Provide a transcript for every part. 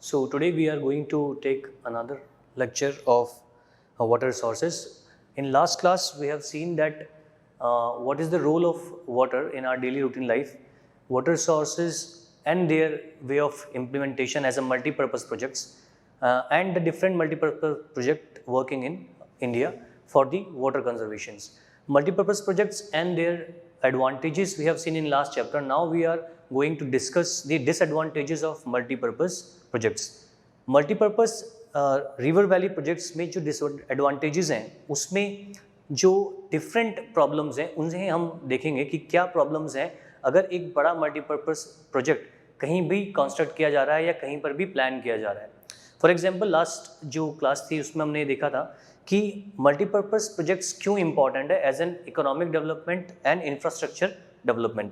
So today we are going to take another lecture of water resources. In last class we have seen that what is the role of water in our daily routine life, water resources and their way of implementation as a multi-purpose projects and the different multi-purpose project working in India for the water conservations. Multi-purpose projects and their advantages we have seen in last chapter. Now we are going to discuss the disadvantages of multi-purpose projects. Multipurpose river valley projects में जो disadvantages हैं उसमें जो different problems हैं उन्हें हम देखेंगे कि क्या प्रॉब्लम्स हैं अगर एक बड़ा मल्टीपर्पज़ प्रोजेक्ट कहीं भी कंस्ट्रक्ट किया जा रहा है या कहीं पर भी प्लान किया जा रहा है. फॉर एग्जांपल लास्ट जो क्लास थी उसमें हमने देखा था कि मल्टीपर्पज़ प्रोजेक्ट्स क्यों इंपॉर्टेंट है as an economic development and infrastructure development.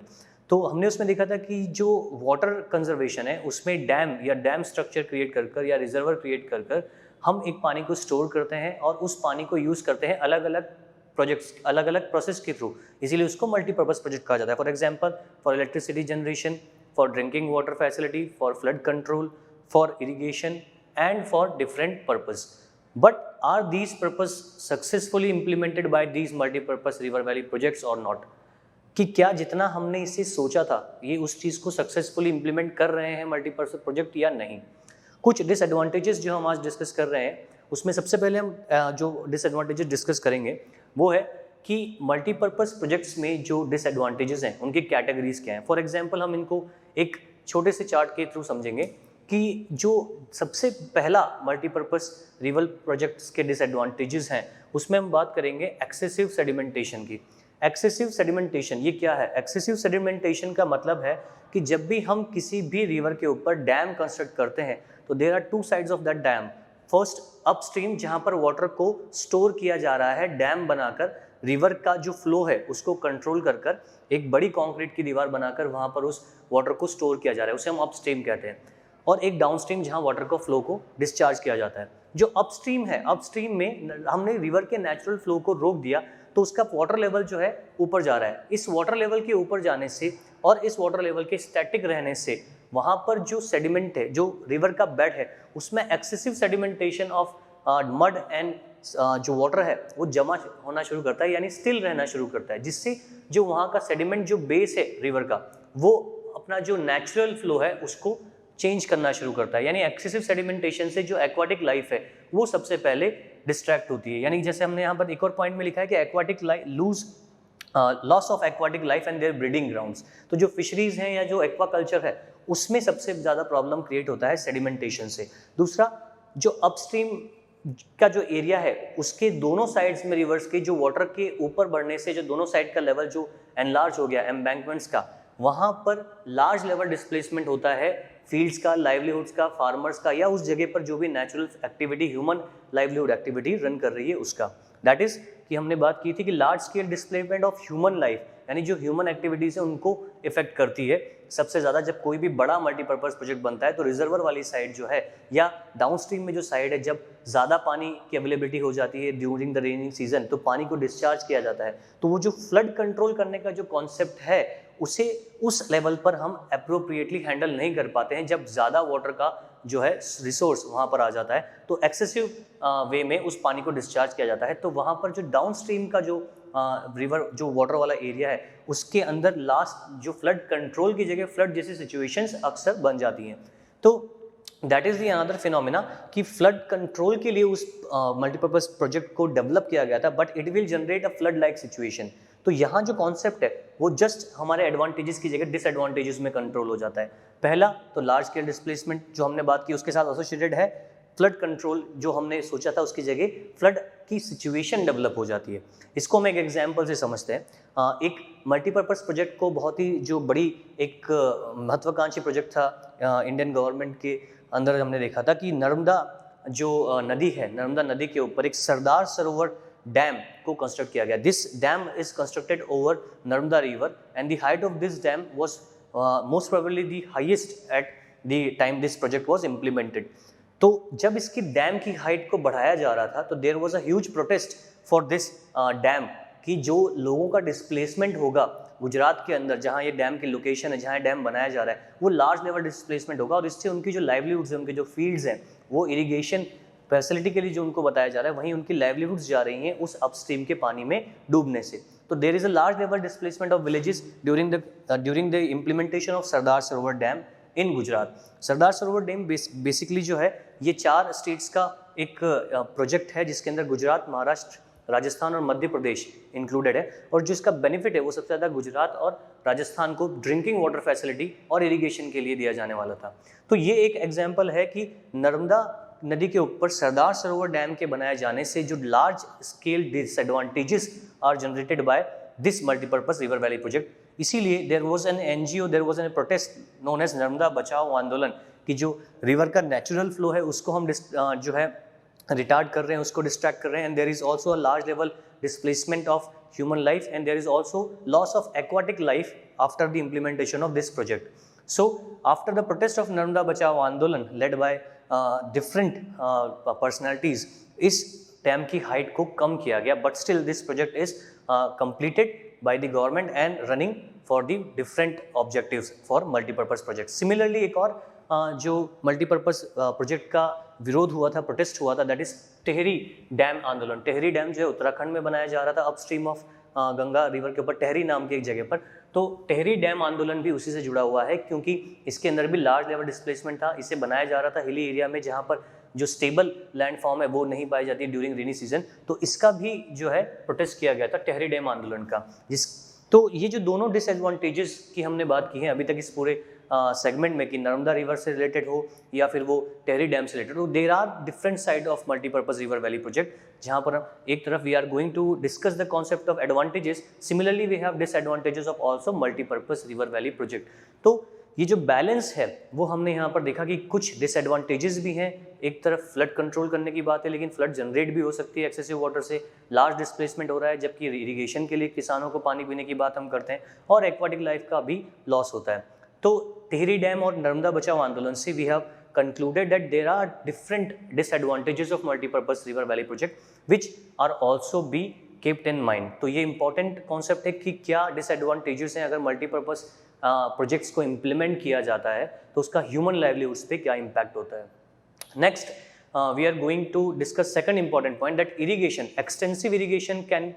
तो हमने उसमें देखा था कि जो वाटर कंजर्वेशन है उसमें डैम या डैम स्ट्रक्चर क्रिएट कर या रिजर्वर क्रिएट कर हम एक पानी को स्टोर करते हैं और उस पानी को यूज़ करते हैं अलग अलग प्रोजेक्ट्स अलग अलग प्रोसेस के थ्रू, इसीलिए उसको मल्टीपर्पज़ प्रोजेक्ट कहा जाता है. For example for electricity generation, for drinking water facility, for flood control, for irrigation and for different purpose. But are these purpose successfully implemented by these multi-purpose river valley projects or not? कि क्या जितना हमने इसे सोचा था ये उस चीज़ को सक्सेसफुली इम्प्लीमेंट कर रहे हैं मल्टीपर्पस प्रोजेक्ट या नहीं. कुछ डिसएडवांटेजेस जो हम आज डिस्कस कर रहे हैं उसमें सबसे पहले हम जो डिसएडवांटेजेस डिस्कस करेंगे वो है कि मल्टीपर्पस प्रोजेक्ट्स में जो डिसएडवांटेजेस हैं उनकी कैटेगरीज क्या हैं. फॉर एग्जांपल हम इनको एक छोटे से चार्ट के थ्रू समझेंगे कि जो सबसे पहला मल्टीपर्पस रिवर प्रोजेक्ट्स के डिसएडवांटेजेस हैं उसमें हम बात करेंगे एक्सेसिव सेडिमेंटेशन की. एक्सेसिव सेडिमेंटेशन ये क्या है? एक्सेसिव सेडिमेंटेशन का मतलब है कि जब भी हम किसी भी रिवर के ऊपर डैम कंस्ट्रक्ट करते हैं तो there are two sides of that dam. First upstream जहां पर वाटर को स्टोर किया जा रहा है डैम बनाकर, रिवर का जो फ्लो है उसको कंट्रोल कर एक बड़ी कंक्रीट की दीवार बनाकर वहां पर उस वाटर को स्टोर किया जा रहा है, उसे हम अपस्ट्रीम कहते हैं. और एक डाउनस्ट्रीम जहां वाटर को फ्लो को डिस्चार्ज किया जाता है. जो अपस्ट्रीम है, अपस्ट्रीम में हमने रिवर के नेचुरल फ्लो को रोक दिया तो उसका वाटर लेवल जो है ऊपर जा रहा है. इस वाटर लेवल के ऊपर जाने से और इस वाटर लेवल के स्टैटिक रहने से वहाँ पर जो सेडिमेंट है, जो रिवर का बेड है उसमें excessive sedimentation of mud and जो वाटर है वो जमा होना शुरू करता है, यानी स्टिल रहना शुरू करता है, जिससे जो वहाँ का सेडिमेंट जो बेस है रिवर का वो अपना जो नेचुरल फ्लो है उसको चेंज करना शुरू करता है. यानी एक्सेसिव सेडिमेंटेशन से जो एक्वाटिक लाइफ है वो सबसे पहले डिस्ट्रैक्ट होती है. यानी जैसे हमने यहाँ पर एक और पॉइंट में लिखा है कि aquatic loss of aquatic life and their breeding grounds. तो जो फिशरीज हैं या जो एक्वाकल्चर है उसमें सबसे ज़्यादा प्रॉब्लम क्रिएट होता है सेडिमेंटेशन से. दूसरा, जो अपस्ट्रीम का जो एरिया है उसके दोनों साइड्स में रिवर्स के जो वाटर के ऊपर बढ़ने से जो दोनों साइड का लेवल जो एनलार्ज हो गया एम्बैंकमेंट्स का, वहाँ पर लार्ज लेवल डिस्प्लेसमेंट होता है फील्ड्स का, लाइवलीहुड्स का, फार्मर्स का, या उस जगह पर जो भी natural activity, human livelihood activity run कर रही है उसका. दैट इज कि हमने बात की थी कि large scale displacement of human life, यानी जो ह्यूमन एक्टिविटीज है उनको इफेक्ट करती है सबसे ज़्यादा. जब कोई भी बड़ा मल्टीपर्पज़ प्रोजेक्ट बनता है तो रिजर्वर वाली साइड जो है या डाउनस्ट्रीम में जो साइड है, जब ज़्यादा पानी की अवेलेबिलिटी हो जाती है ड्यूरिंग द रेनिंग सीजन तो पानी को डिस्चार्ज किया जाता है. तो वो जो फ्लड कंट्रोल करने का जो कॉन्सेप्ट है उसे उस लेवल पर हम अप्रोप्रिएटली हैंडल नहीं कर पाते हैं जब ज़्यादा वाटर का जो है रिसोर्स वहाँ पर आ जाता है. तो एक्सेसिव वे में उस पानी को डिस्चार्ज किया जाता है. तो वहाँ पर जो डाउनस्ट्रीम का जो रिवर जो वाटर वाला एरिया है उसके अंदर लास्ट जो फ्लड कंट्रोल की जगह फ्लड जैसी सिचुएशंस अक्सर बन जाती हैं. तो that is the another phenomena कि फ्लड कंट्रोल के लिए उस मल्टीपर्पज़ प्रोजेक्ट को डेवलप किया गया था, but it will generate a flood like situation. तो यहाँ जो कॉन्सेप्ट है वो जस्ट हमारे एडवांटेजेस की जगह डिसएडवांटेजेस में कंट्रोल हो जाता है. पहला तो लार्ज स्केल डिस्प्लेसमेंट जो हमने बात की उसके साथ एसोसिएटेड है. फ्लड कंट्रोल जो हमने सोचा था उसकी जगह फ्लड की सिचुएशन डेवलप हो जाती है. इसको हम एक एग्जांपल से समझते हैं. एक मल्टीपर्पज़ प्रोजेक्ट को बहुत ही जो बड़ी एक महत्वाकांक्षी प्रोजेक्ट था इंडियन गवर्नमेंट के अंदर हमने देखा था कि नर्मदा जो नदी है, नर्मदा नदी के ऊपर एक सरदार सरोवर डैम को कंस्ट्रक्ट किया गया. This dam is constructed over Narmada river and the height of this dam was most probably the highest at the time this project was implemented. तो जब इसकी डैम की हाइट को बढ़ाया जा रहा था तो there was a huge protest for this dam कि जो लोगों का डिस्प्लेसमेंट होगा गुजरात के अंदर, जहाँ ये डैम की लोकेशन है, जहाँ ये डैम बनाया जा रहा है, वो लार्ज लेवल डिस्प्लेसमेंट होगा और इससे उनकी जो लाइवलीहुड्स है, उनके जो फील्ड्स हैं, वो इरिगेशन फैसिलिटी के लिए जो उनको बताया जा रहा है, वहीं उनकी लाइवलीहुड्स जा रही हैं उस अपस्ट्रीम के पानी में डूबने से। तो there is a large level displacement of villages during the implementation of Sardar Sarovar dam in Gujarat. Sardar Sarovar dam basically जो है ये 4 स्टेट्स का एक प्रोजेक्ट है, जिसके अंदर गुजरात, महाराष्ट्र, राजस्थान और मध्य प्रदेश इंक्लूडेड है। और जो इसका बेनिफिट है वो सबसे ज़्यादा गुजरात और राजस्थान को ड्रिंकिंग वाटर फैसिलिटी और इरिगेशन के लिए दिया जाने वाला था। तो ये एक एग्जाम्पल है कि नर्मदा नदी के ऊपर सरदार सरोवर डैम के बनाए जाने से जो large scale disadvantages are generated by this multipurpose river valley project. इसीलिए there was an NGO, there was an protest known as Narmada Bachao Andolan, कि जो रिवर का नेचुरल फ्लो है उसको हम जो है रिटार्ड कर रहे हैं, उसको डिस्ट्रैक्ट कर रहे हैं। And there is also a large level displacement of human life and there is also loss of aquatic life after the implementation of this project. So after the protest of Narmada Bachao Andolan led by different personalities, इस dam की height को कम किया गया, but still this project is completed by the government and running for the different objectives for multipurpose projects. Similarly एक और जो multipurpose project का विरोध हुआ था, प्रोटेस्ट हुआ था, दैट इज टेहरी डैम आंदोलन। टेहरी डैम जो है उत्तराखंड में बनाया जा रहा था अपस्ट्रीम ऑफ गंगा रिवर के ऊपर, टेहरी नाम की एक जगह पर। तो टेहरी डैम आंदोलन भी उसी से जुड़ा हुआ है, क्योंकि इसके अंदर भी लार्ज लेवल डिस्प्लेसमेंट था। इसे बनाया जा रहा था हिली एरिया में, जहाँ पर जो स्टेबल लैंड फॉर्म है वो नहीं पाई जाती ड्यूरिंग रेनी सीजन। तो इसका भी जो है प्रोटेस्ट किया गया था टेहरी डैम आंदोलन का। तो ये जो दोनों डिसएडवांटेजेस की हमने बात की है अभी तक इस पूरे सेगमेंट में, कि नर्मदा रिवर से रिलेटेड हो या फिर वो टेहरी डैम से रिलेटेड हो, there are different side of multipurpose river valley project, जहाँ पर एक तरफ we are going to discuss the concept of advantages, similarly we have disadvantages of also multipurpose river valley project. तो ये जो बैलेंस है वो हमने यहाँ पर देखा कि कुछ डिसएडवांटेजेस भी हैं। एक तरफ फ्लड कंट्रोल करने की बात है, लेकिन फ्लड जनरेट भी हो सकती है एक्सेसिव वाटर से, लार्ज डिस्प्लेसमेंट हो रहा है, जबकि इरिगेशन के लिए किसानों को पानी पीने की बात हम करते हैं, और एक्वाटिक लाइफ का भी लॉस होता है। तो टेहरी डैम और नर्मदा बचाओ आंदोलन से we have concluded that there are different disadvantages of multipurpose river valley project which are also be kept in mind। तो ये इंपॉर्टेंट कॉन्सेप्ट है कि क्या डिसएडवांटेजेस हैं अगर मल्टीपर्पज प्रोजेक्ट्स को इम्प्लीमेंट किया जाता है, तो उसका ह्यूमन लाइवलीहुड्स पे क्या इम्पैक्ट होता है। Next we are going to discuss second important point, that irrigation, extensive irrigation can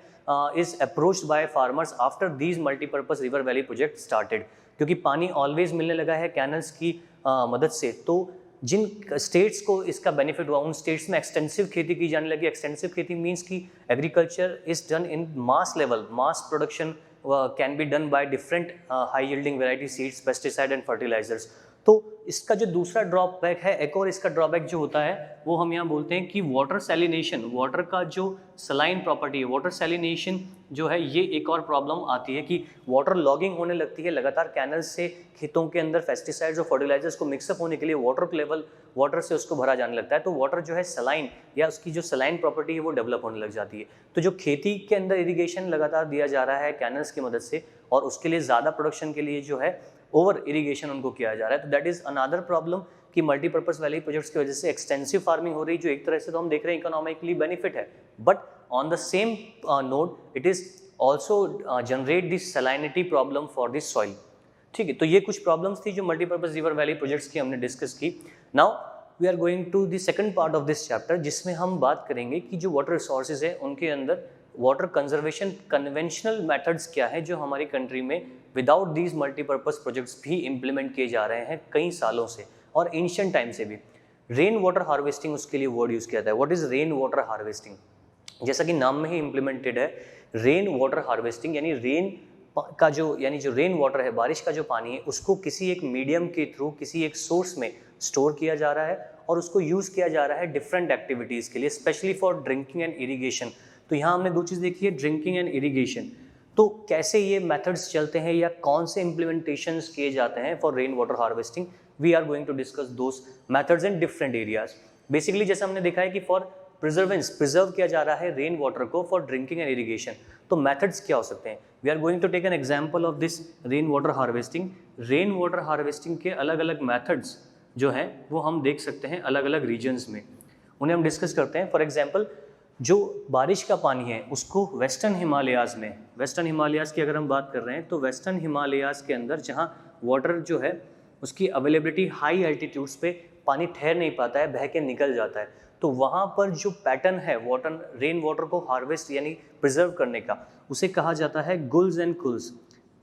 is approached by farmers after these multipurpose river valley projects started। क्योंकि पानी ऑलवेज मिलने लगा है कैनल्स की मदद से, तो जिन स्टेट्स को इसका बेनिफिट हुआ उन स्टेट्स में एक्सटेंसिव खेती की जाने लगी। एक्सटेंसिव खेती मीन्स कि agriculture is done in mass level, mass production can be done by different high yielding variety seeds, pesticide and fertilizers. तो इसका जो दूसरा ड्रॉबैक है, एक और इसका ड्रॉबैक जो होता है वो हम यहाँ बोलते हैं कि वाटर सैलिनेशन, वाटर का जो सलाइन प्रॉपर्टी है, वाटर सैलिनेशन जो है, ये एक और प्रॉब्लम आती है कि वाटर लॉगिंग होने लगती है लगातार कैनल से, खेतों के अंदर पेस्टिसाइड्स और फर्टिलाइजर्स को मिक्सअप होने के लिए वाटर लेवल वाटर से उसको भरा जाने लगता है। तो वाटर जो है सलाइन या उसकी जो सलाइन प्रॉपर्टी है वो डेवलप होने लग जाती है। तो जो खेती के अंदर इरीगेशन लगातार दिया जा रहा है कैनल्स की मदद से, और उसके लिए ज़्यादा प्रोडक्शन के लिए जो है ओवर इरीगेशन उनको किया जा रहा है, तो दैट इज अनदर प्रॉब्लम कि मल्टीपर्पज वैली प्रोजेक्ट्स की वजह से एक्सटेंसिव फार्मिंग हो रही है, जो एक तरह से तो हम देख रहे हैं इकोनॉमिकली बेनिफिट है, but on the same note it is also generate this salinity problem for this soil. ठीक है, तो ये कुछ प्रॉब्लम्स थी जो मल्टीपर्पज रिवर वैली प्रोजेक्ट्स की हमने डिस्कस की। Now we are going to the second part of this chapter, जिसमें हम बात करेंगे कि जो वाटर रिसोर्सेज है उनके अंदर वाटर कंजर्वेशन कन्वेंशनल मेथड्स क्या है जो हमारी कंट्री में विदाउट दीज मल्टीपर्पज प्रोजेक्ट्स भी इम्प्लीमेंट किए जा रहे हैं कई सालों से और एंशिएंट टाइम से भी। रेन वाटर हार्वेस्टिंग उसके लिए वर्ड यूज किया जाता है। What is rain water harvesting? जैसा कि नाम में ही इम्प्लीमेंटेड है, रेन वाटर हार्वेस्टिंग यानी रेन का जो रेन वाटर है, बारिश का जो पानी है, उसको किसी एक मीडियम के थ्रू किसी एक सोर्स में स्टोर किया जा रहा है और उसको यूज़ किया जा रहा है डिफरेंट एक्टिविटीज़ के लिए, specially for drinking and irrigation. तो यहाँ हमने दो चीज़ देखी है, ड्रिंकिंग एंड इरीगेशन। तो कैसे ये मेथड्स चलते हैं या कौन से इम्प्लीमेंटेशंस किए जाते हैं for rain water harvesting, we are going to discuss those methods in different areas. Basically जैसे हमने देखा है कि फॉर प्रिजर्व किया जा रहा है रेन वाटर को फॉर ड्रिंकिंग एंड इरीगेशन, तो मेथड्स क्या हो सकते हैं? We are going to take an example of this rain water harvesting. Rain water harvesting के अलग अलग मेथड्स जो हैं वो हम देख सकते हैं अलग अलग रीजन्स में, उन्हें हम डिस्कस करते हैं। फॉर एग्जाम्पल जो बारिश का पानी है उसको वेस्टर्न हिमालयाज़ में, वेस्टर्न हिमालयाज़ की अगर हम बात कर रहे हैं तो वेस्टर्न हिमालयाज़ के अंदर जहाँ वाटर जो है उसकी अवेलेबिलिटी हाई एल्टीट्यूड्स पे पानी ठहर नहीं पाता है, बह के निकल जाता है, तो वहाँ पर जो पैटर्न है वाटर रेन वाटर को हार्वेस्ट यानी प्रिजर्व करने का, उसे कहा जाता है Gul's and कुल्स।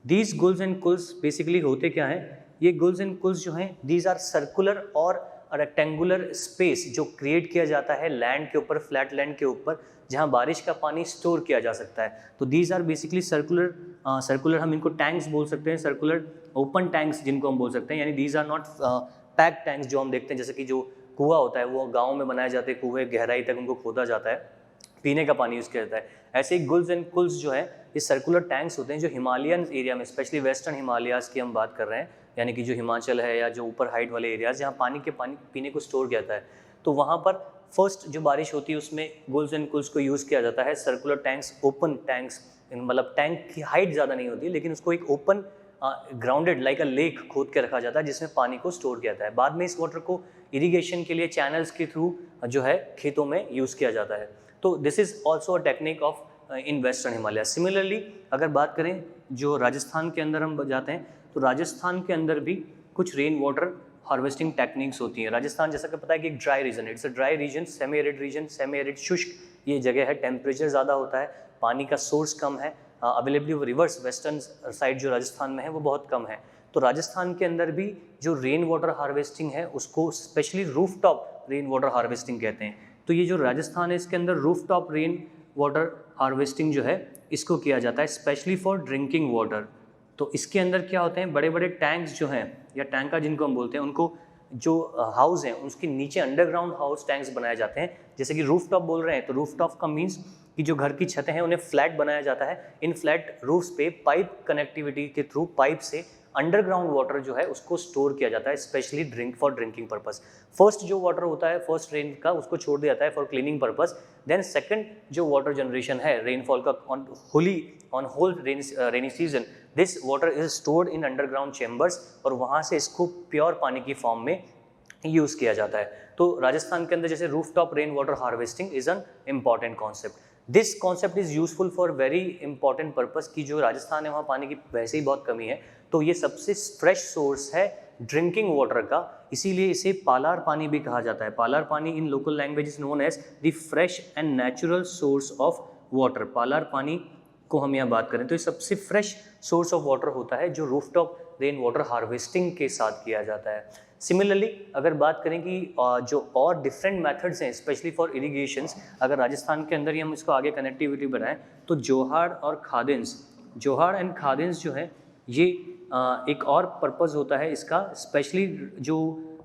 These Gul's and कुल्स basically होते क्या हैं, ये गुल्स एंड कुल्स जो हैं दीज आर सर्कुलर और रेक्टेंगुलर स्पेस जो क्रिएट किया जाता है लैंड के ऊपर, फ्लैट लैंड के ऊपर, जहाँ बारिश का पानी स्टोर किया जा सकता है। तो दीज आर बेसिकली सर्कुलर हम इनको टैंक्स बोल सकते हैं, सर्कुलर ओपन टैंक्स जिनको हम बोल सकते हैं, यानी these are not pack tanks जो हम देखते हैं, जैसे कि जो कुआं होता है वो गाँव में बनाए जाते हैं, कुएँ गहराई तक उनको खोदा जाता है, पीने का पानी यूज़ किया जाता है। ऐसे ही गुल्स एंड कुल्स जो है ये सर्कुलर टैंक्स होते हैं जो हिमालयन एरिया में, स्पेशली वेस्टर्न हिमालयाज़ की हम बात कर रहे हैं, यानी कि जो हिमाचल है या जो ऊपर हाइट वाले एरियाज़ जहाँ पानी पीने को स्टोर किया जाता है, तो वहाँ पर फर्स्ट जो बारिश होती है उसमें गुल्स एंड कुल्स को यूज़ किया जाता है। सर्कुलर टैंक्स, ओपन टैंक्स, मतलब टैंक की हाइट ज़्यादा नहीं होती लेकिन उसको एक ओपन ग्राउंडेड लाइक अ लेक खोद के रखा जाता है जिसमें पानी को स्टोर किया जाता है। बाद में इस वाटर को इरीगेशन के लिए चैनल्स के थ्रू जो है खेतों में यूज़ किया जाता है। तो this is also a technique of in western Himalaya. Similarly अगर बात करें जो राजस्थान के अंदर हम जाते हैं तो राजस्थान के अंदर भी कुछ रेन वाटर हार्वेस्टिंग टेक्निक्स होती हैं। राजस्थान जैसा कि पता है कि एक ड्राई रीजन है, it's a dry region, semi arid शुष्क ये जगह है, टेम्परेचर ज़्यादा होता है, पानी का सोर्स कम है, availability of reverse western side जो राजस्थान में है वो बहुत कम है। तो राजस्थान के अंदर भी जो रेन वाटर हार्वेस्टिंग है उसको specially roof top rain water harvesting कहते हैं। तो ये जो राजस्थान है इसके अंदर roof top rain water harvesting जो है इसको किया जाता है स्पेशली फॉर ड्रिंकिंग वाटर। तो इसके अंदर क्या होते हैं, बड़े बड़े टैंक्स जो हैं या टैंकर जिनको हम बोलते हैं, उनको जो हाउस हैं उसके नीचे अंडरग्राउंड हाउस टैंक्स बनाए जाते हैं। जैसे कि रूफ टॉप बोल रहे हैं तो रूफ टॉप का मीन्स कि जो घर की छतें हैं उन्हें फ्लैट बनाया जाता है। इन फ्लैट रूफ्स पे पाइप कनेक्टिविटी के थ्रू पाइप से अंडरग्राउंड वाटर जो है उसको स्टोर किया जाता है स्पेशली ड्रिंकिंग पर्पस। फर्स्ट जो वाटर होता है फर्स्ट रेन का उसको छोड़ दिया जाता है for cleaning purpose. Then second जो वाटर जनरेशन है रेनफॉल का on whole rainy season, this water is stored in underground chambers और वहाँ से इसको प्योर पानी की फॉर्म में यूज़ किया जाता है। तो राजस्थान के अंदर जैसे roof top rain water harvesting is an important concept. This concept is useful for very important purpose कि जो राजस्थान है वहाँ पानी की वैसे ही बहुत कमी है, तो ये सबसे फ्रेश सोर्स है ड्रिंकिंग वाटर का, इसीलिए इसे पालार पानी भी कहा जाता है। Palar pani in local language is known as the fresh and natural source of water. Palar पानी को हम यहाँ बात करें तो ये सबसे फ्रेश सोर्स ऑफ वाटर होता है जो रूफटॉप रेन वाटर हार्वेस्टिंग के साथ किया जाता है। सिमिलरली अगर बात करें कि जो और डिफरेंट मेथड्स हैं स्पेशली फॉर इरिगेशंस, अगर राजस्थान के अंदर ही हम इसको आगे कनेक्टिविटी बनाएं तो जोहाड़ एंड खादिन्स जो है ये एक और पर्पज़ होता है इसका, स्पेशली जो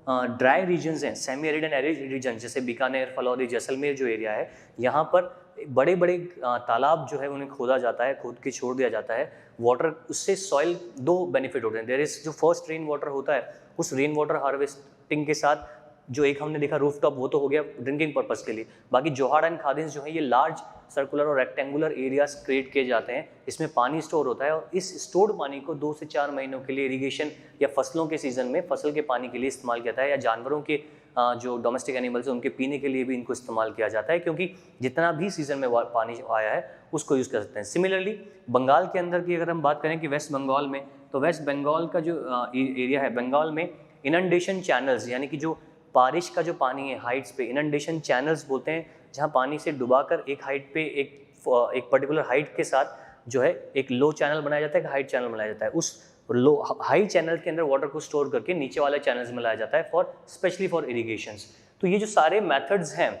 ड्राई रीजन्स हैं, semi arid and arid region जैसे बीकानेर, फलौदी, जैसलमेर जो एरिया है, यहाँ पर बड़े बड़े तालाब जो है उन्हें खोदा जाता है, खोद के छोड़ दिया जाता है वाटर, उससे सॉइल दो बेनिफिट होते हैं। देयर इज जो फर्स्ट रेन वाटर होता है उस रेन वाटर हार्वेस्टिंग के साथ जो एक हमने देखा रूफ टॉप वो तो हो गया ड्रिंकिंग पर्पस के लिए, बाकी जोहाड़ एंड खादिन्स जो है ये लार्ज सर्कुलर और रेक्टेंगुलर एरियाज क्रिएट किए जाते हैं, इसमें पानी स्टोर होता है और इस स्टोर्ड पानी को 2 से 4 महीनों के लिए इरिगेशन या फसलों के सीजन में फसल के पानी के लिए इस्तेमाल किया जाता है, या जानवरों के जो डोमेस्टिक एनिमल्स हैं उनके पीने के लिए भी इनको इस्तेमाल किया जाता है, क्योंकि जितना भी सीजन में पानी आया है उसको यूज़ कर सकते हैं। सिमिलरली बंगाल के अंदर की अगर हम बात करें कि वेस्ट बंगाल में, तो वेस्ट बंगाल का जो एरिया है, बंगाल में इनंडेशन चैनल्स यानी कि जो बारिश का जो पानी है हाइट्स पे इनंडेशन चैनल्स बोलते हैं, जहाँ पानी से डुबाकर एक हाइट पे एक पर्टिकुलर हाइट के साथ जो है एक लो चैनल बनाया जाता है, एक हाइट चैनल बनाया जाता है। उस लो हाई चैनल के अंदर वाटर को स्टोर करके नीचे वाले चैनल्स में लाया जाता है फॉर स्पेशली फॉर इरिगेशंस। तो ये जो सारे मेथड्स हैं,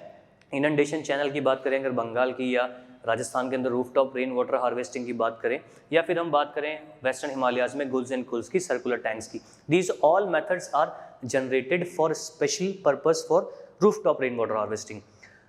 इनंडेशन चैनल की बात करें अगर बंगाल की, या राजस्थान के अंदर रूफटॉप रेन वाटर हार्वेस्टिंग की बात करें, या फिर हम बात करें वेस्टर्न हिमालयाज में गुल्स एंड कुल्स की, सर्कुलर टैंक्स की, these all methods are generated for special purpose for rooftop rain water harvesting.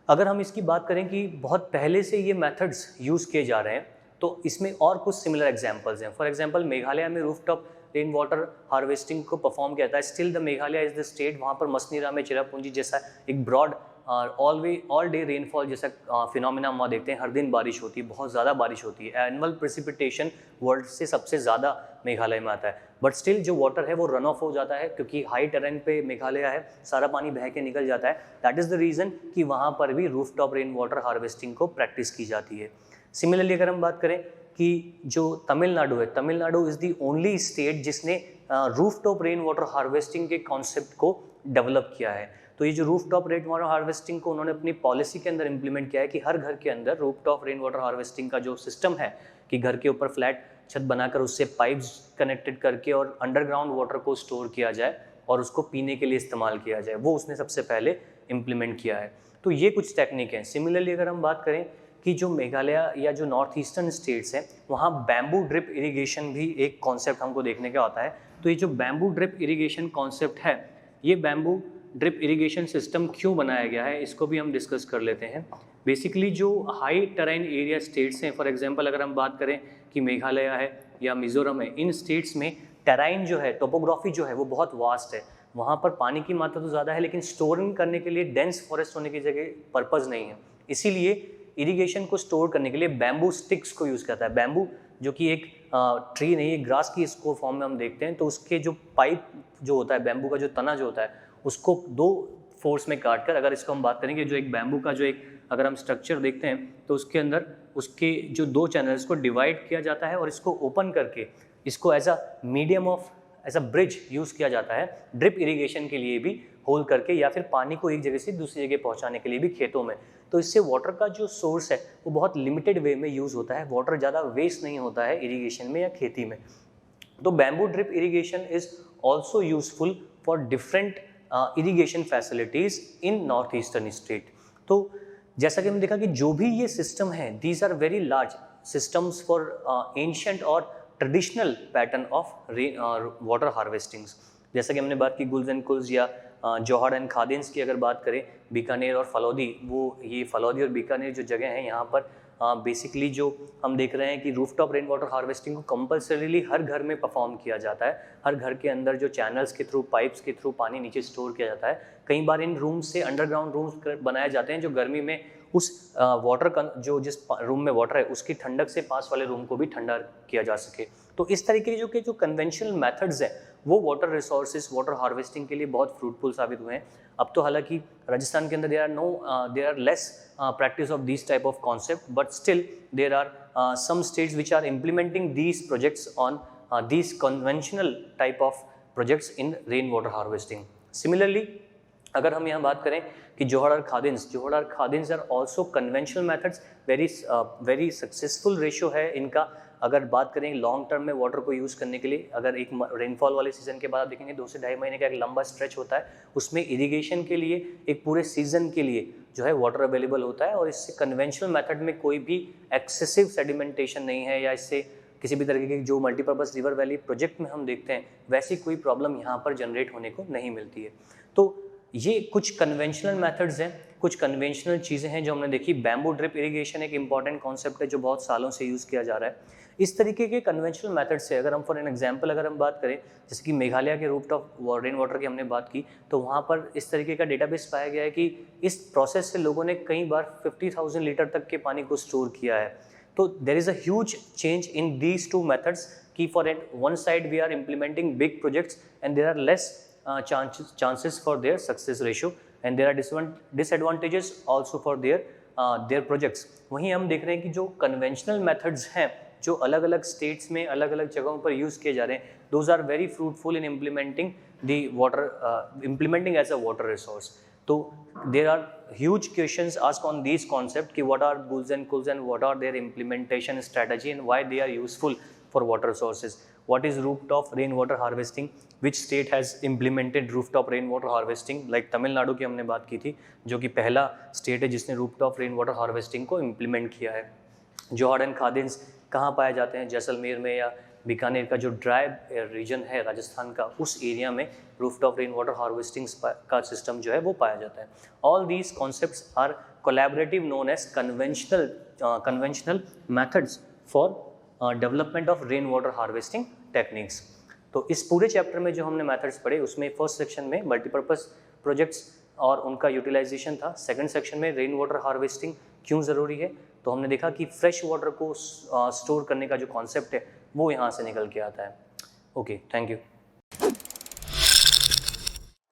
अगर हम इसकी बात करें कि बहुत पहले से ये मेथड्स यूज़ किए जा रहे हैं, तो इसमें और कुछ सिमिलर एग्जांपल्स हैं। फॉर एग्जांपल मेघालय में रूफटॉप रेन वाटर हार्वेस्टिंग को परफॉर्म किया जाता है। Still the Meghalaya is the state, वहाँ पर मसनीरा में चिरापुंजी जैसा एक ब्रॉड ऑल डे रेनफॉल जैसा फिनोमिना हम वहाँ देखते हैं, हर दिन बारिश होती है, बहुत ज़्यादा बारिश होती है। एनुअल प्रेसिपिटेशन वर्ल्ड से सबसे ज़्यादा मेघालय में आता है। बट स्टिल जो वाटर है वो रन ऑफ हो जाता है क्योंकि हाई टेरेन पे मेघालय है, सारा पानी बह के निकल जाता है। दैट इज़ द रीज़न कि वहाँ पर भी roof top rain water harvesting को प्रैक्टिस की जाती है। सिमिलरली अगर हम बात करें कि जो तमिलनाडु है, Tamil Nadu is the only state जिसने roof top rain water harvesting के कॉन्सेप्ट को डेवलप किया है। तो ये जो roof top rain water harvesting को उन्होंने अपनी पॉलिसी के अंदर इंप्लीमेंट किया है कि हर घर के अंदर roof top rain water harvesting का जो सिस्टम है कि घर के ऊपर फ्लैट छत बनाकर उससे पाइप्स कनेक्टेड करके और अंडरग्राउंड वाटर को स्टोर किया जाए और उसको पीने के लिए इस्तेमाल किया जाए, वो उसने सबसे पहले इम्प्लीमेंट किया है। तो ये कुछ टेक्निक हैं। सिमिलरली अगर हम बात करें कि जो मेघालय या जो नॉर्थ ईस्टर्न स्टेट्स हैं वहाँ बैम्बू ड्रिप इरिगेशन भी एक कॉन्सेप्ट हमको देखने का आता है। तो ये जो बैम्बू ड्रिप इरिगेशन कॉन्सेप्ट है, ये बैम्बू ड्रिप इरिगेशन सिस्टम क्यों बनाया गया है इसको भी हम डिस्कस कर लेते हैं। बेसिकली जो हाई टेरेन एरिया स्टेट्स हैं, फॉर एग्जांपल अगर हम बात करें कि मेघालय है या मिजोरम है, इन स्टेट्स में टेराइन जो है, टोपोग्राफी जो है वो बहुत वास्ट है। वहाँ पर पानी की मात्रा तो ज़्यादा है लेकिन स्टोरिंग करने के लिए डेंस फॉरेस्ट होने की जगह पर्पज़ नहीं है। इसीलिए इरिगेशन को स्टोर करने के लिए बैम्बू स्टिक्स को यूज़ करता है। बैम्बू जो कि एक ट्री नहीं है, ग्रास की इसको फॉर्म में हम देखते हैं, तो उसके जो पाइप जो होता है, बैम्बू का जो तना जो होता है, उसको दो फोर्स में काट कर, अगर इसको हम बात करेंगे जो एक बैम्बू का जो एक अगर हम स्ट्रक्चर देखते हैं तो उसके अंदर उसके जो दो चैनल्स को डिवाइड किया जाता है और इसको ओपन करके इसको as a medium of as a bridge use किया जाता है ड्रिप इरिगेशन के लिए भी, होल करके, या फिर पानी को एक जगह से दूसरी जगह पहुंचाने के लिए भी खेतों में। तो इससे वाटर का जो सोर्स है वो बहुत लिमिटेड वे में यूज़ होता है, वाटर ज़्यादा वेस्ट नहीं होता है इरिगेशन में या खेती में। तो bamboo drip irrigation is also useful for different irrigation facilities in north eastern state. तो जैसा कि हमने देखा कि जो भी ये सिस्टम है, these are very large systems for ancient और traditional pattern of water harvestings. जैसा कि हमने बात की गुल्स एंड कुल्स या जोहाड़ एंड खादिन्स की अगर बात करें, बीकानेर और फलौदी, वो ये फलौदी और बीकानेर जो जगह हैं यहाँ पर बेसिकली जो हम देख रहे हैं कि रूफटॉप रेन वाटर हार्वेस्टिंग को कंपल्सरीली हर घर में परफॉर्म किया जाता है। हर घर के अंदर जो चैनल्स के थ्रू, पाइप्स के थ्रू पानी नीचे स्टोर किया जाता है। कई बार इन रूम्स से अंडरग्राउंड रूम्स बनाए जाते हैं जो गर्मी में उस वाटर का जो जिस रूम में वाटर है उसकी ठंडक से पास वाले रूम को भी ठंडा किया जा सके। तो इस तरीके जो कन्वेंशनल मेथड्स हैं वो वाटर रिसोर्सेज, वाटर हार्वेस्टिंग के लिए बहुत फ्रूटफुल साबित हुए हैं। अब तो हालांकि राजस्थान के अंदर there are less practice of these type of concept, but still there are some states which are implementing these projects on these conventional type of projects in rainwater harvesting. Similarly, अगर हम यहाँ बात करें कि जोहाड़ और khadins are also conventional methods, very successful ratio है इनका। अगर बात करें लॉन्ग टर्म में वाटर को यूज़ करने के लिए, अगर एक रेनफॉल वाले सीजन के बाद आप देखेंगे 2 से ढाई महीने का एक लंबा स्ट्रेच होता है, उसमें इरिगेशन के लिए एक पूरे सीजन के लिए जो है वाटर अवेलेबल होता है और इससे कन्वेंशनल मेथड में कोई भी एक्सेसिव सेडिमेंटेशन नहीं है या इससे किसी भी तरीके की जो मल्टीपर्पज़ रिवर वैली प्रोजेक्ट में हम देखते हैं वैसी कोई प्रॉब्लम यहाँ पर जनरेट होने को नहीं मिलती है। तो ये कुछ कन्वेंशनल मेथड्स हैं, कुछ कन्वेंशनल चीज़ें हैं जो हमने देखी। बैम्बू ड्रिप इरिगेशन एक इंपॉर्टेंट कॉन्सेप्ट है जो बहुत सालों से यूज़ किया जा रहा है। इस तरीके के कन्वेंशनल मेथड से अगर हम फॉर एन एग्जांपल अगर हम बात करें, जैसे कि मेघालय के रूफटॉप रेन वाटर की हमने बात की, तो वहाँ पर इस तरीके का डेटाबेस पाया गया है कि इस प्रोसेस से लोगों ने कई बार 50,000 लीटर तक के पानी को स्टोर किया है। तो there is a huge change in these two methods कि for at one side we are implementing big projects and there are less chances for their success ratio and there are disadvantages also for their projects। वहीं हम देख रहे हैं कि जो conventional methods हैं जो अलग अलग स्टेट्स में अलग अलग जगहों पर यूज़ किए जा रहे हैं, those are very fruitful in implementing the water, implementing as a water resource. तो there are huge questions asked on this concept कि what are bulls and culls and what are their implementation strategy and why they are useful for water resources. What is rooftop rainwater harvesting? Which state has implemented rooftop rainwater harvesting? Like Tamil Nadu की हमने बात की थी जो कि पहला state है जिसने rooftop rainwater harvesting को इम्प्लीमेंट किया है। जोहाड़ एंड खादिन्स कहाँ पाए जाते हैं? जैसलमेर में या बीकानेर का जो ड्राई रीजन है राजस्थान का, उस एरिया में रूफटॉप रेन वाटर हार्वेस्टिंग का सिस्टम जो है वो पाया जाता है। All these concepts are collaborative known as conventional methods for development of rain water harvesting techniques. तो इस पूरे चैप्टर में जो हमने मेथड्स पढ़े उसमें फर्स्ट सेक्शन में मल्टीपर्पज़ प्रोजेक्ट्स और उनका यूटिलाइजेशन था। सेकंड सेक्शन में रेन वाटर हार्वेस्टिंग क्यों ज़रूरी है, तो हमने देखा कि फ्रेश वाटर को स्टोर करने का जो कॉन्सेप्ट है वो यहाँ से निकल के आता है। Okay, thank you.